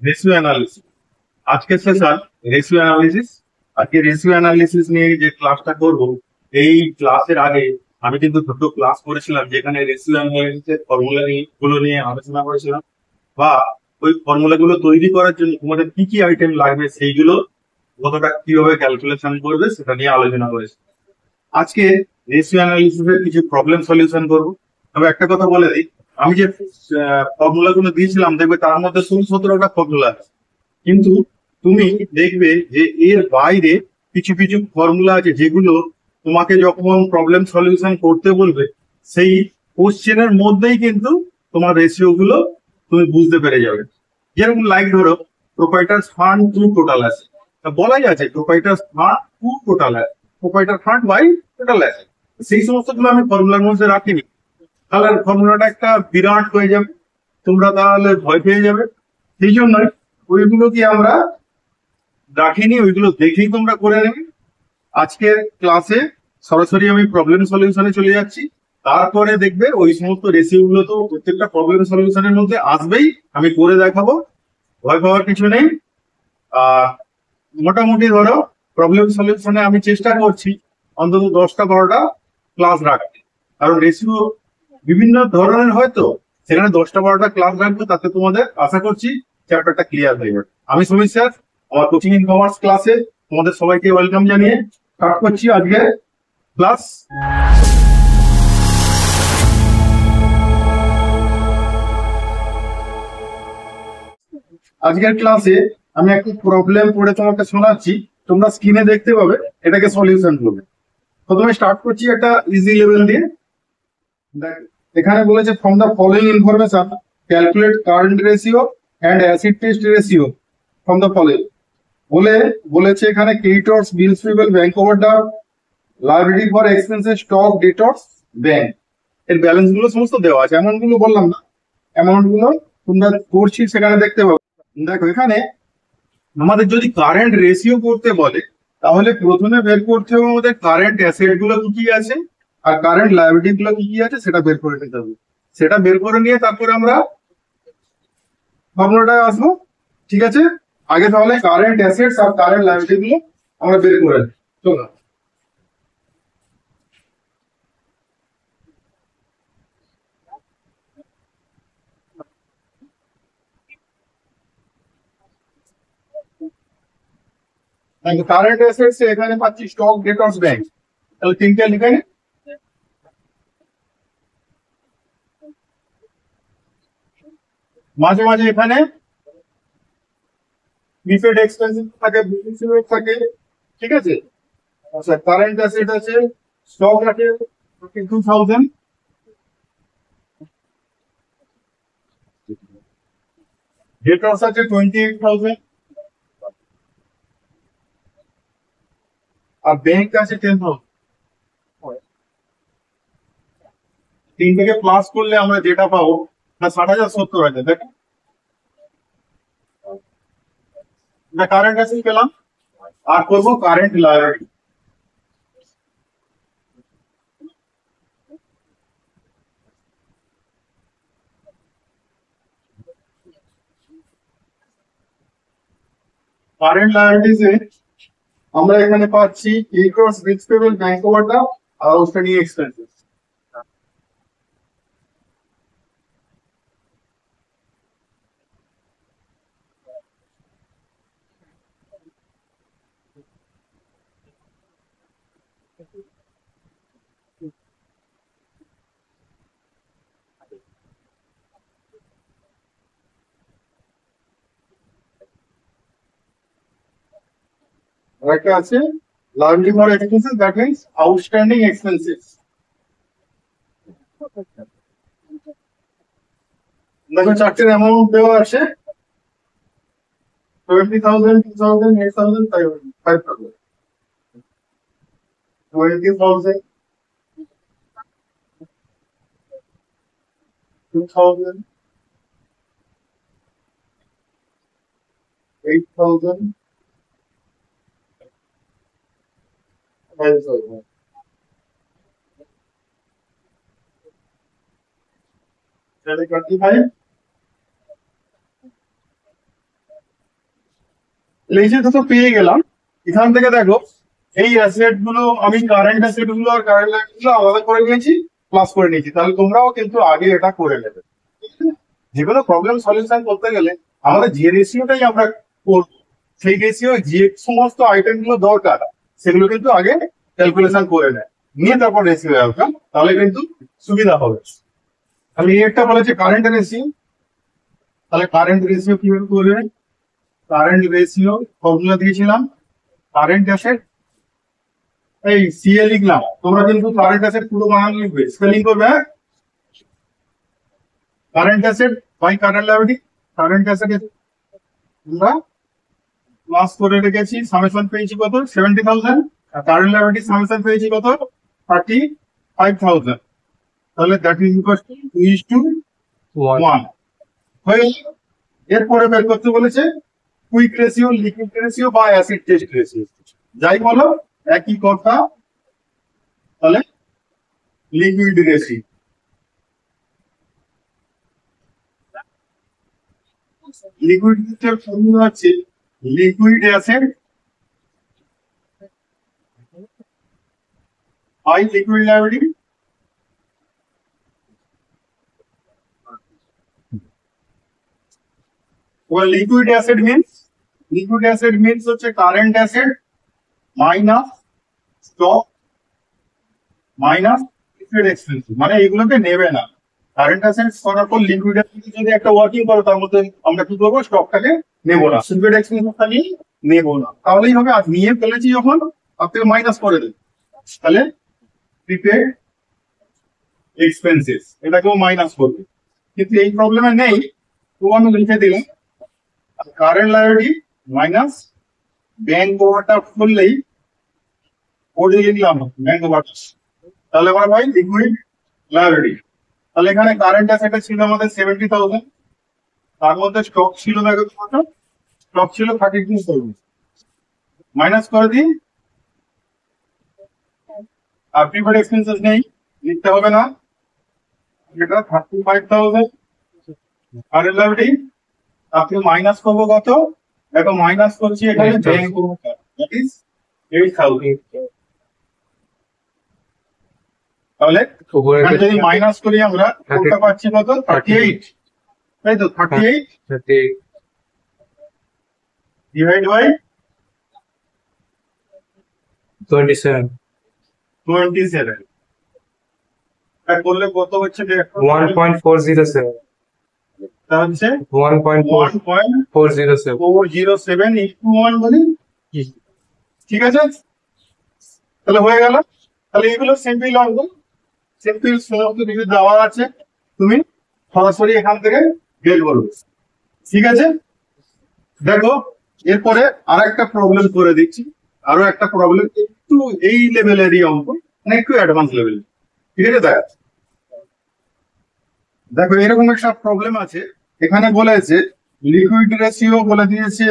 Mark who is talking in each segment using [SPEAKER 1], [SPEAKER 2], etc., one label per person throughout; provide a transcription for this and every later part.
[SPEAKER 1] Ratio analysis. আজকে session ratio analysis. আজকে ratio analysis নিয়ে যে ক্লাসটা করব, এই ক্লাসের আগে আমি কিন্তু দুটো ক্লাস করেছিলাম যেখানে রেশিও অ্যানালিসিসের ফর্মুলা গুলো নিয়ে আলোচনা করেছিলাম, বা ওই ফর্মুলা গুলো তৈরি করার জন্য তোমাদের কি কি আইটেম লাগবে সেইগুলো কতটা কিভাবে ক্যালকুলেশন করবে সেটা নিয়ে আলোচনা করেছি। আজকে রেশিও অ্যানালিসিসের কিছু প্রবলেম সলিউশন করব। তবে একটা কথা বলে দিই, আমি যে ফর্মুলা গুলো দিয়েছিলাম দেখবে তার মধ্যে 16-17টা ফর্মুলা আছে, কিন্তু তুমি দেখবে যে এর বাইরে কিছু কিছু ফর্মুলা আছে যেগুলো তোমাকে যখন প্রবলেম সলিউশন করতে বলবে সেই কোশ্চেনের মধ্যেই কিন্তু তোমার রেশিও গুলো তুমি বুঝতে পেরে যাবে। যেরকম লাইক ধরো প্রোপাইটার্স ফান্ড টু টোটাল আছে, বলাই আছে প্রোপাইটার্স ফান্ড টু টোটাল আছে, প্রোপাইটার ফান্ড বাই টোটাল আছে। সেই সমস্ত গুলো আমি ফর্মুলার মধ্যে রাখিনি, তাহলে ফর্মুলাটা একটা বিরাট হয়ে যাবে, তোমরা তাহলে ভয় পেয়ে যাবে। সেই জন্যই ওইগুলো কি আমরা রাখিনি, ওইগুলো দেখেই তোমরা করে নেবে। আজকের ক্লাসে সরাসরি আমি প্রবলেম সলিউশনে চলে যাচ্ছি, তারপরে দেখবে ওই সমস্ত রেসিও গুলো তো প্রত্যেকটা প্রবলেম সলিউশনের মধ্যে আসবেই, আমি করে দেখাবো, ভয় পাওয়ার কিছু নেই। আহ মোটামুটি ধরো প্রবলেম সলিউশনে আমি চেষ্টা করছি অন্তত 10টা 12টা ক্লাস রাখতে, কারণ রেসিও বিভিন্ন ধরনের হয়তো সেখানে 10টা 12টা ক্লাস রাখবো, তাতে তোমাদের আশা করছি চ্যাপ্টারটা ক্লিয়ার হয়ে যাবে। আমি সুমিত স্যার, আমার কোচিং ইন কমার্স ক্লাসে তোমাদের সবাইকে ওয়েলকাম জানিয়ে স্টার্ট করছি আজকে ক্লাস। আজকের ক্লাসে আমি একটা প্রবলেম পড়ে তোমাকে শোনাচ্ছি, তোমরা স্ক্রিনে দেখতে পাবে, এটাকে সলিউশন করবে। প্রথমে স্টার্ট করছি একটা ইজি লেভেল দিয়ে। দেখ, এখানে বলেছে from the following information calculate current ratio and acid test ratio from the following. বলেছে এখানে creditors bills payable bank overdraft, liability for expenses stock debtors bank. এর ব্যালেন্স গুলো সমস্ত দেওয়া আছে, অ্যামাউন্ট গুলো বললাম না, অ্যামাউন্ট গুলো তোমরা করছি সেখানে দেখতে পাবো। দেখো এখানে আমাদের যদি কারেন্ট রেশিও করতে বলে, তাহলে প্রথমে বের করতে হবে আমাদের কারেন্ট অ্যাসেট গুলো কি কি আছে আর কারেন্ট লায়াবিলিটি গুলো কি কি আছে, সেটা বের করে নিতে হবে। সেটা বের করে নিয়ে তারপরে আমরা ফর্মুলাটায় আসবো। ঠিক আছে, আগে তাহলে কারেন্ট অ্যাসেটস আর কারেন্ট লায়াবিলিটি গুলো আমরা বের করে নিই। চলো, কারেন্ট অ্যাসেটস এখানে পাচ্ছি স্টক ডেটর্স ব্যাংক, তাহলে তিনটে লিখে নি। মাঝে মাঝে এখানে প্রিপেড এক্সপেন্সিভ থাকে, বিল থাকে। ঠিক আছে, আচ্ছা কারেন্ট অ্যাসেট আছে, স্টক আছে 2,000, ডেটর্স আছে 28,000, আর ব্যাংক আছে 10,000। তিনটাকে প্লাস করলে আমরা যেটা পাবো না 60,000 70,000। দেখো এটা কারেন্ট অ্যাসেট পেলাম, আর করবো কারেন্ট লায়াবিলিটি। কারেন্ট লায়াবিলিটিসে আমরা এখানে পাচ্ছি ই ক্রস বিলস পেবল ব্যাংক ওভারড্রাফট আর আউটস্ট্যান্ডিং এক্সপেন্সেস। আর একটা আছে liability for expenses, that means outstanding expenses. দেখো চারটের অ্যামাউন্ট দেওয়া আছে 20,000, 2,000, 8,000, 5,000। 20,000, 2,000, 8,000, 5,000। তাহলে 25, এই যে তো পেয়ে গেলাম। এখান থেকে দেখো এই অ্যাসেট গুলো আমি কারেন্ট অ্যাসেট গুলো আর কারেন্ট লাইন গুলো আলাদা করে নিয়েছি, প্লাস করে নিয়েছি। তাহলে তোমরাও কিন্তু আগে এটা করে নেবে। যে কোনো প্রবলেম সলিউশন করতে গেলে আমাদের যে রেশিওটাই আমরা করবো, সেই রেশিও যে সমস্ত আইটেম গুলো দরকার সেগুলো কিন্তু আগে ক্যালকুলেশন করে নেয়, নিয়ে তারপর রেশিও আসবে, তাহলে কিন্তু সুবিধা হবে। তাহলে এই একটা বলেছে কারেন্ট রেশিও। তাহলে কারেন্ট রেশিও কিভাবে করবে? কারেন্ট রেশিও ফর্মুলা দিয়েছিলাম, কারেন্ট অ্যাসেট এই সিএ লিখলাম, তোমরা কিন্তু কারেন্ট অ্যাসেট পুরো বানান লিখবে, স্পেলিং করবে। Current asset by current liability, current asset আমরা প্লাস করে রেখেছি, সামেশন পেয়েছি কত 70,000, আর কারেন্ট লায়াবিলিটি সামেশন পেয়েছি কত 35,000। তাহলে দ্যাট ইজ ইকুয়াল টু 2:1 হয়ে গেল। এরপরে বের করতে বলেছে কুইক রেশিও, লিকুইড রেশিও বা অ্যাসিড টেস্ট রেশিও, যাই বলো একই কথা। তাহলে লিকুইড রেশিও, লিকুইড রেশিওর ফর্মুলা হচ্ছে liquid asset by liquid liability. Liquid asset means হচ্ছে current asset minus stock minus liquid expensive, মানে এগুলোকে নেবে না। কারেন্ট অ্যাসেট করার পর লিকুইড অ্যাসেট যদি একটা ওয়ার্কিং করো, তার মধ্যে আমরা কি করবো, স্টকটাকে নেবো না, লিকুইড এক্সপেন্সিভটা নিয়ে নেবো না, তাহলেই হবে। আর নিয়ে ফেলেছি যখন, আপনাকে মাইনাস করে দেবে, তাহলে প্রিপেড এক্সপেন্সেস এটাকেও মাইনাস করবে। কিন্তু এই প্রবলেমে নেই, তো আমি লিখে দিলাম current liability minus bank overdraft করলেই ওডি লিখলাম ব্যাংক ওভারড্রাফট, তাহলে আমরা ভাই লিকুইড লায়াবিলিটি। তাহলে এখানে কারেন্ট অ্যাসেট ছিল আমাদের 70,000, তার মধ্যে স্টক ছিল দেখো কত, স্টক ছিল 32,000, মাইনাস করে দিই। আর প্রিপেড এক্সপেন্সেস নেই, লিখতে হবে না, এটা 35,000 কারেন্ট লায়াবিলিটি। আপনি মাইনাস করবো কত, দেখো মাইনাস করছি এখানে ব্যাংক ওভারড্রাফট, দ্যাট ইজ 8,000। তাহলে যদি মাইনাস করি আমরা কোনটা পাচ্ছি কত 38, তাই তো 38 ডিভাইড বাই
[SPEAKER 2] 27
[SPEAKER 1] করলে কত হচ্ছে
[SPEAKER 2] 1.407
[SPEAKER 1] তা হচ্ছে
[SPEAKER 2] 1.407
[SPEAKER 1] 407 ইন্টু 1 বলি, ঠিক আছে। তাহলে হয়ে গেল। তাহলে এগুলো সিম্পল অঙ্ক, সিম্পল সমস্ত কিছু দেওয়া আছে, তুমি সরাসরি এখান থেকে বের করবে, ঠিক আছে। দেখো এরপরে আর একটা প্রবলেম করে দিচ্ছি, আরো একটা প্রবলেম একটু এই লেভেলেরই অঙ্ক, মানে একটু অ্যাডভান্স লেভেল, ঠিক আছে। দেখো এরকম একটা প্রবলেম আছে, এখানে বলেছে লিকুইড রেশিও বলে দিয়েছে,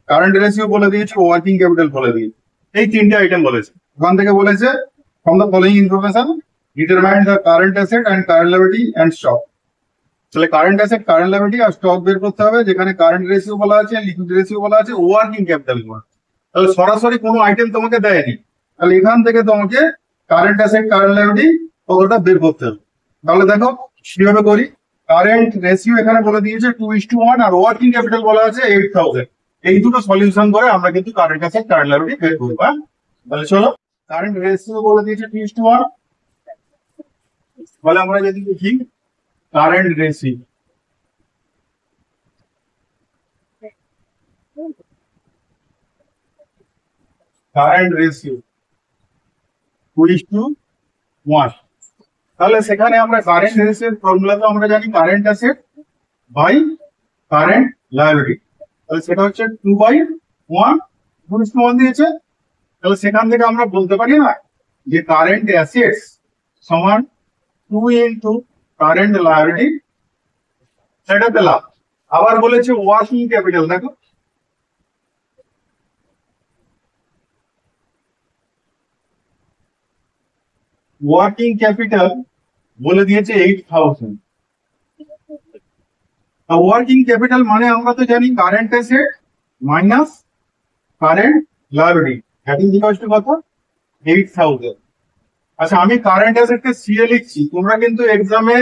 [SPEAKER 1] কারেন্ট রেশিও বলে দিয়েছে, ওয়ার্কিং ক্যাপিটাল বলে দিয়েছে, এই তিনটে আইটেম বলেছে। ওখান থেকে বলেছে from the following information determine the current asset and current liability and stock. তাহলে কারেন্ট অ্যাসেট, কারেন্ট লায়াবিলিটি আর স্টক বের করতে হবে, যেখানে কারেন্ট রেশিও বলা আছে, লিকুইড রেশিও বলা আছে, ওয়ার্কিং ক্যাপিটাল বলা। তাহলে সরাসরি কোনো আইটেম তোমাকে দেয়নি, তাহলে এখান থেকে তোমাকে কারেন্ট অ্যাসেট, কারেন্ট লায়াবিলিটি কতটা বের করতে হবে। তাহলে দেখো কিভাবে করি। কারেন্ট রেশিও এখানে বলে দিয়েছে 2:1 আর ওয়ার্কিং ক্যাপিটাল বলা আছে 8,000। এই দুটো সলিউশন করে আমরা কিন্তু কারেন্ট অ্যাসেট, কারেন্ট লায়াবিলিটি বের করব। তাহলে চলো, কারেন্ট রেশিও বলে দিয়েছে 2:1, তাহলে আমরা যদি দেখি কারেন্ট রেশিও, কারেন্ট রেশিও 2:1, তাহলে সেখানে আমরা কারেন্ট রেশিওর ফর্মুলা তো আমরা জানি, current asset by current liability, তাহলে সেটা হচ্ছে 2/1, 2:1 দিয়েছে। তাহলে সেখান থেকে আমরা বলতে পারি না যে কারেন্ট অ্যাসেটস সমান 2 ইনটু কারেন্ট লায়াবিলিটি, সেটা পেলাম। আবার বলেছে ওয়ার্কিং ক্যাপিটাল, দেখো ওয়ার্কিং ক্যাপিটাল বলে দিয়েছে 8,000। ওয়ার্কিং ক্যাপিটাল মানে আমরা তো জানি current asset minus current liability that is equal to কত 8000। আচ্ছা আমি কারেন্ট অ্যাসেটকে সিএ লিখছি, তোমরা কিন্তু এক্সামে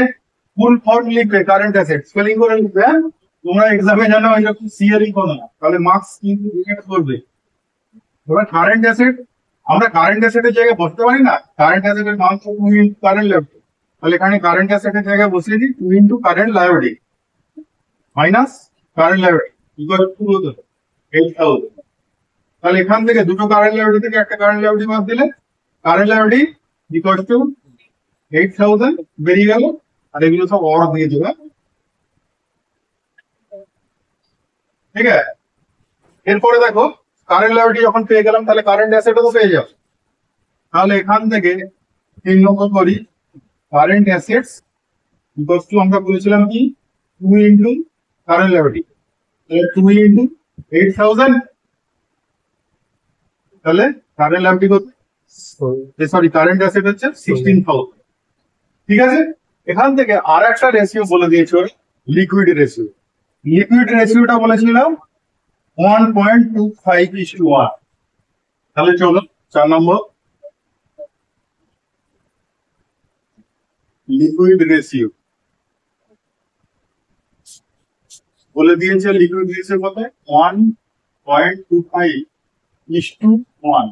[SPEAKER 1] ফুল ফর্ম লিখবে কারেন্ট অ্যাসেট স্পেলিং করে লিখবে, হ্যাঁ? তোমরা এক্সামে জানো এরকম সিএ লিখো না, তাহলে মার্কস কিন্তু ডিফেক্ট করবে। তোমরা কারেন্ট অ্যাসেট, আমরা কারেন্ট অ্যাসেটের জায়গায় বসতে পারি না, কারেন্ট অ্যাসেটের মান তো 2 ইনটু কারেন্ট লায়াবিলিটি, তাহলে এখানে কারেন্ট অ্যাসেটের জায়গায় বসিয়ে দিই 2 into current liability minus current liability equal to কত 8000। তাহলে এখান থেকে দুটো কারেন্ট লায়াবিলিটি থেকে একটা কারেন্ট লায়াবিলিটি বাদ দিলে কারেন্ট লায়াবিলিটি ইকুয়াল টু 8000 বেরিয়ে গেল, আর এগুলো সব অর দিয়ে দেবে, ঠিক আছে? এরপরে দেখো কারেন্ট লায়াবিলিটি যখন পেয়ে গেলাম তাহলে কারেন্ট অ্যাসেটও তো পেয়ে যাবো, তাহলে এখান থেকে 3 নম্বর করি কারেন্ট অ্যাসেটস ইকুয়াল টু আমরা বলেছিলাম কি 2 ইনটু কারেন্ট লায়াবিলিটি, তাহলে 2 ইনটু 8000, তাহলে কারেন্ট লায়াবিলিটি কত, সরি কারেন্ট অ্যাসেট হচ্ছে 16000। ঠিক আছে, এখান থেকে আর একটা রেশিও বলে দিয়েছে লিকুইড রেশিও। লিকুইড রেশিওটা বলেছিলাম 1.25:1। তাহলে চলো 4 নম্বর লিকুইড রেশিও বলে দিয়েছে, লিকুইড রেশিও কত 1.25:1।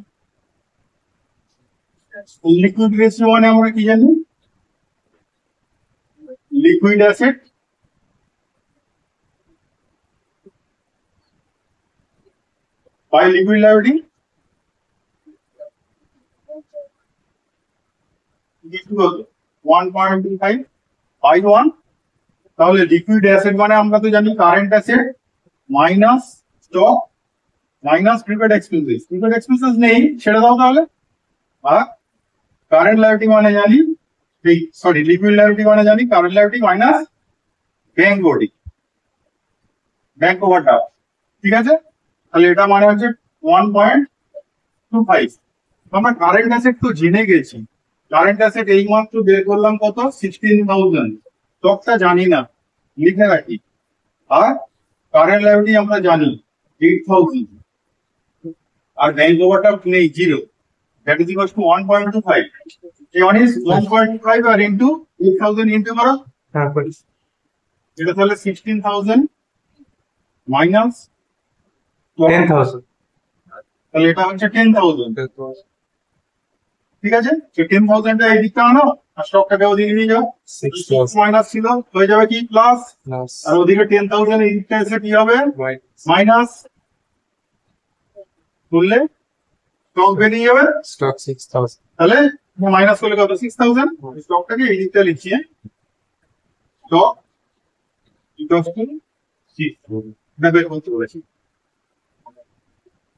[SPEAKER 1] লিকুইড রেশিও মানে আমরা কি জানি, liquid asset by liquid liability equal 1.25/1। তাহলে লিকুইড অ্যাসেট মানে আমরা তো জানি current asset minus stock minus prepaid expenses, prepaid expenses নেই ছেড়ে দাও তাহলে, আর কারেন্ট লায়াবিলিটি মানে জানি সরি লিকুইড লায়াবিলিটি মানে জানি current liability minus bank OD, bank overdraft. ঠিক আছে, তাহলে এটা মানে হচ্ছে 1.25। আমরা কারেন্ট অ্যাসেট তো জেনে গেছি, কারেন্ট অ্যাসেট এই মাত্র বের করলাম কত 16000, স্টকটা জানি না লিখে রাখি, আর কারেন্ট লায়াবিলিটি আমরা জানি 8000, আর ব্যাংক ওভারড্রাফট নেই 0, that is equal to 1.25. K1 is 1.25 R into 8000 into করো, এটা তাহলে 16000 মাইনাস
[SPEAKER 2] 10,000।
[SPEAKER 1] তাহলে এটা হচ্ছে 10000। ঠিক আছে, 10000 টা এই দিকটা আনো আর স্টকটাকে ওদিকে নিয়ে যাও, 6 মাইনাস ছিল হয়ে যাবে কি প্লাস, আর ওদিকে 10000 এই দিকটা এসে কি হবে মাইনাস, তুললে স্টক বেরিয়ে যাবে
[SPEAKER 2] স্টক 6000,
[SPEAKER 1] তাহলে মাইনাস করলে কত 6000, স্টকটাকে এই দিকটা লিখছি, স্টক ইকুয়াল টু 6 এটা বের করতে বলেছি,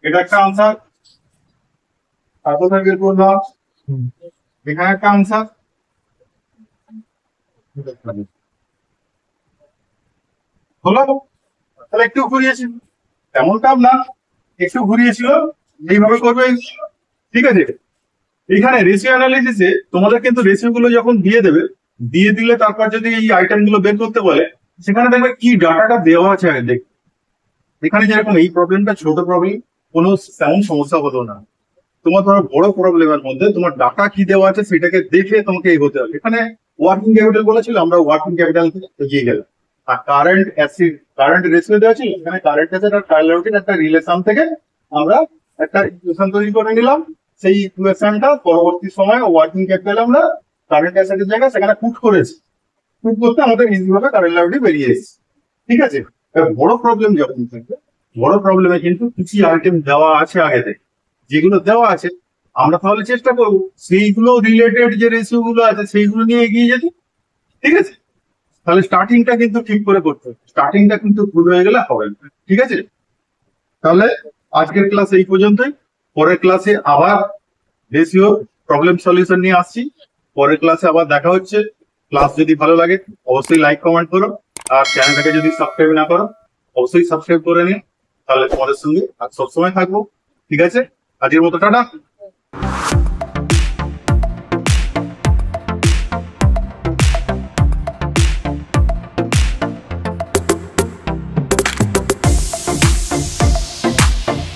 [SPEAKER 1] এটা একটা আনসার। তারপর বের করলাম এখানে একটা আনসার, হলো। তাহলে একটু ঘুরিয়েছি, তেমন কাপ না, একটু ঘুরিয়েছিল, এইভাবে করবে। ঠিক আছে, এখানে রেশিও অ্যানালিসিসে তোমাদের কিন্তু রেশিও গুলো যখন দিয়ে দেবে, দিয়ে দিলে তারপর যদি এই আইটেম গুলো বের করতে বলে, সেখানে দেখবে কি ডাটাটা দেওয়া আছে আগে দেখ। এখানে যেরকম এই প্রবলেমটা ছোট প্রবলেম, কোনো তেমন সমস্যা হতো না, তোমার ধরো বড় প্রবলেমের মধ্যে তোমার ডাটা কি দেওয়া আছে সেটাকে দেখে তোমাকে এগোতে হবে। এখানে ওয়ার্কিং ক্যাপিটাল বলেছিল, আমরা ওয়ার্কিং ক্যাপিটাল থেকে এগিয়ে গেলাম, আর কারেন্ট অ্যাসেট কারেন্ট রেশিও দেওয়া ছিল, এখানে কারেন্ট অ্যাসেট আর কারেন্ট লায়াবিলিটির একটা রিলেশন থেকে আমরা একটা ইকুয়েশন তৈরি করে নিলাম, সেই ইকুয়েশনটা পরবর্তী সময় ওয়ার্কিং ক্যাপিটাল আমরা কারেন্ট অ্যাসেটের জায়গায় সেখানে পুট করেছি, পুট করতে আমাদের ইজিভাবে কারেন্ট লায়াবিলিটি বেরিয়ে এসেছে। ঠিক আছে, বড় প্রবলেম যখন থাকবে, বড় প্রবলেমে কিন্তু কিছু আইটেম দেওয়া আছে আগে থেকে, যেগুলো দেওয়া আছে আমরা তাহলে চেষ্টা করবো সেইগুলো রিলেটেড যে রেশিও গুলো আছে সেইগুলো নিয়ে এগিয়ে যেতে। ঠিক আছে, তাহলে স্টার্টিংটা কিন্তু ঠিক করে করতে হবে, স্টার্টিংটা কিন্তু ভুল হয়ে গেলে হবে না। ঠিক আছে, তাহলে আজকের ক্লাস এই পর্যন্তই, পরের ক্লাসে আবার রেশিও প্রবলেম সলিউশন নিয়ে আসছি, পরের ক্লাসে আবার দেখা হচ্ছে। ক্লাস যদি ভালো লাগে অবশ্যই লাইক কমেন্ট করো, আর চ্যানেলটাকে যদি সাবস্ক্রাইব না করো অবশ্যই সাবস্ক্রাইব করে নিও, তাহলে তোমাদের সঙ্গে সবসময় থাকবো। ঠিক আছে, আজকের মতো টাটা।